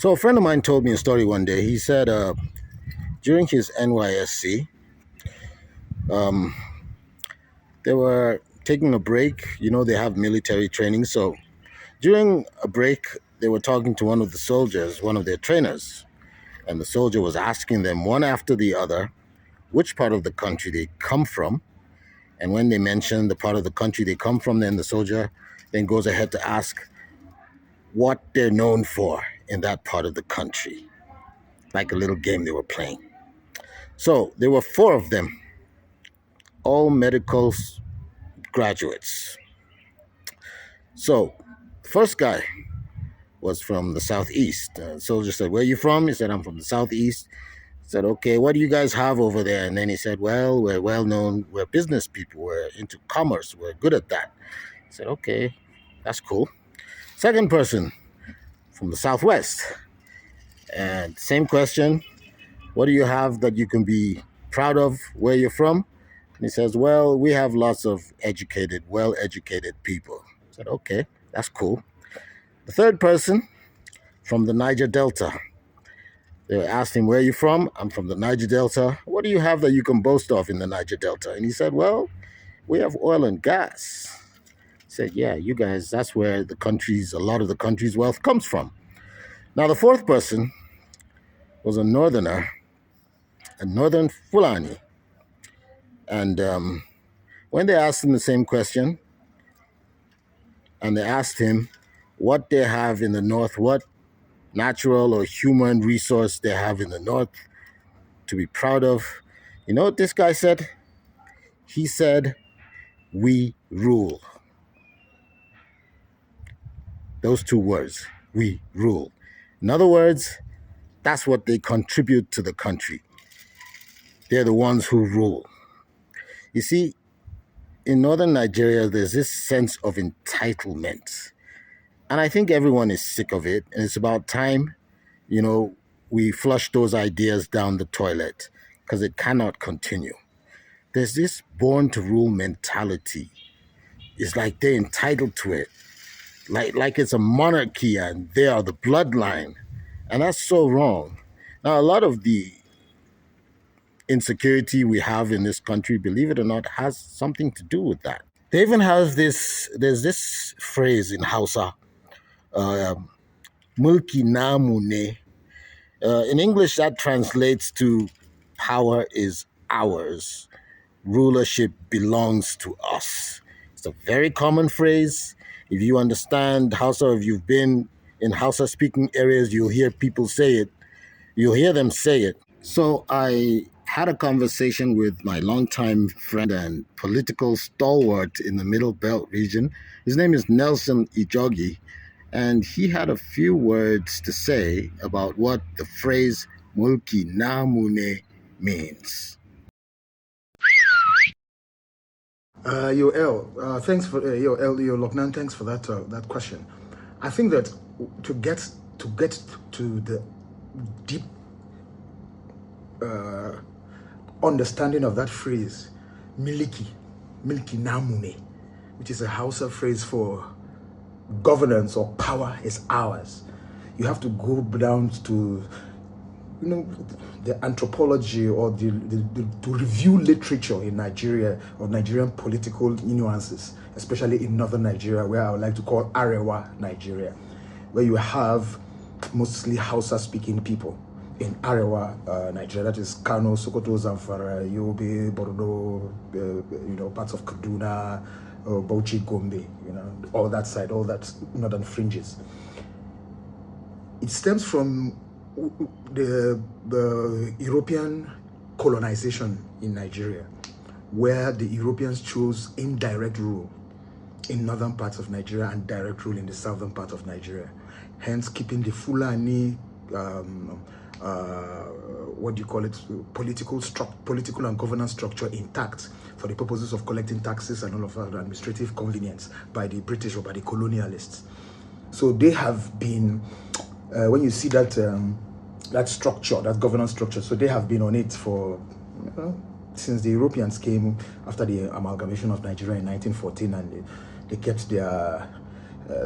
So a friend of mine told me a story one day. He said during his NYSC, um, they were taking a break. You know, they have military training. So during a break, they were talking to one of the soldiers, one of their trainers. And the soldier was asking them one after the other which part of the country they come from. And when they mention the part of the country they come from, then the soldier then goes ahead to ask what they're known for in that part of the country, like a little game they were playing. So there were four of them, all medical graduates. So first guy was from the southeast. Soldier said, "Where are you from?" He said, "I'm from the southeast." He said, "Okay, what do you guys have over there?" And then he said, "Well, we're well known. We're business people. We're into commerce. We're good at that." He said, "Okay, that's cool." Second person from the southwest, and same question: "What do you have that you can be proud of where you're from?" And he says, "Well, we have lots of educated, well-educated people." I said, "Okay, that's cool." The third person from the Niger Delta. They asked him, "Where are you from?" "I'm from the Niger Delta." "What do you have that you can boast of in the Niger Delta?" And he said, "Well, we have oil and gas." He said, "Yeah, you guys, that's where a lot of the country's wealth comes from." Now, the fourth person was a northerner, a northern Fulani. And when they asked him the same question, and they asked him what they have in the north, what natural or human resource they have in the north to be proud of, you know what this guy said? He said, "We rule." Those two words, "we rule." In other words, that's what they contribute to the country. They're the ones who rule. You see, in northern Nigeria, there's this sense of entitlement. And I think everyone is sick of it. And it's about time, you know, we flush those ideas down the toilet because it cannot continue. There's this born to rule mentality. It's like they're entitled to it, like it's a monarchy and they are the bloodline. And that's so wrong. Now, a lot of the insecurity we have in this country, believe it or not, has something to do with that. They even have there's this phrase in Hausa, uh, mulki namune. In English, that translates to power is ours, rulership belongs to us. It's a very common phrase. If you understand Hausa, if you've been in Hausa speaking areas, you'll hear people say it. You'll hear them say it. So I had a conversation with my longtime friend and political stalwart in the Middle Belt region. His name is Nelson Ijogi, and he had a few words to say about what the phrase mulki namune means. Thanks for Yo Loknan, thanks for that question. I think that to get to the deep understanding of that phrase, miliki namune, which is a Hausa phrase for governance or power is ours. You have to go down to the anthropology or to review literature in Nigeria or Nigerian political nuances, especially in northern Nigeria, where I would like to call Arewa Nigeria, where you have mostly Hausa-speaking people in Arewa, Nigeria. That is Kano, Sokoto, Zamfara, Yobe, Borno, parts of Kaduna, Bauchi, Gombe, all that side, all that northern fringes. It stems from the European colonization in Nigeria, where the Europeans chose indirect rule in northern parts of Nigeria and direct rule in the southern part of Nigeria, hence keeping the Fulani political and governance structure intact for the purposes of collecting taxes and all of that administrative convenience by the British or by the colonialists. So they have been, when you see that that structure, that governance structure, so they have been on it for since the Europeans came after the amalgamation of Nigeria in 1914, and they kept their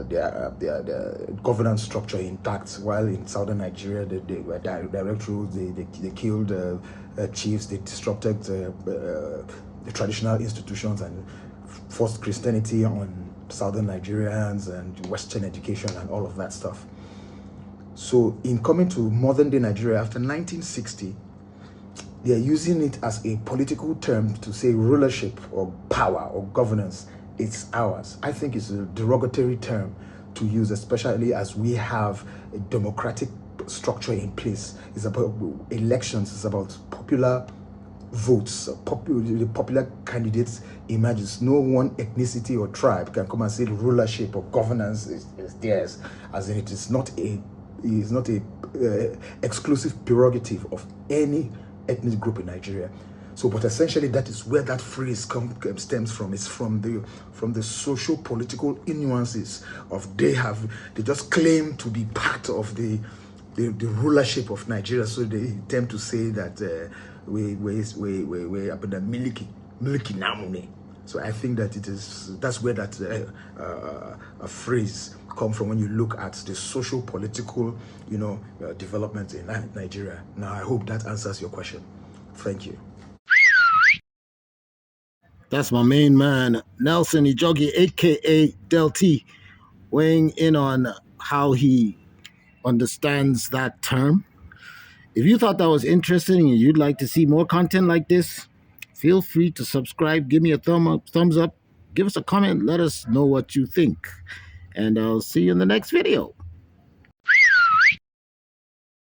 their governance structure intact. While in southern Nigeria, they were direct rules. They killed chiefs. They disrupted the traditional institutions and forced Christianity on southern Nigerians and Western education and all of that stuff. So in coming to modern day Nigeria after 1960, they are using it as a political term to say rulership or power or governance. It's ours. I think it's a derogatory term to use, especially as we have a democratic structure in place. It's about elections. It's about popular votes. The popular candidates emerges. No one ethnicity or tribe can come and say rulership or governance is theirs, as in it is not a exclusive prerogative of any ethnic group in Nigeria. So, but essentially, that is where that phrase stems from. It's from the social political nuances of they just claim to be part of the rulership of Nigeria. So they tend to say that we up in the miliki namune. So I think that that's where that a phrase come from when you look at the social political, development in Nigeria. Now I hope that answers your question. Thank you. That's my main man, Nelson Ijogi, aka Del T, weighing in on how he understands that term. If you thought that was interesting and you'd like to see more content like this, feel free to subscribe, give me a thumbs up, give us a comment, let us know what you think. And I'll see you in the next video.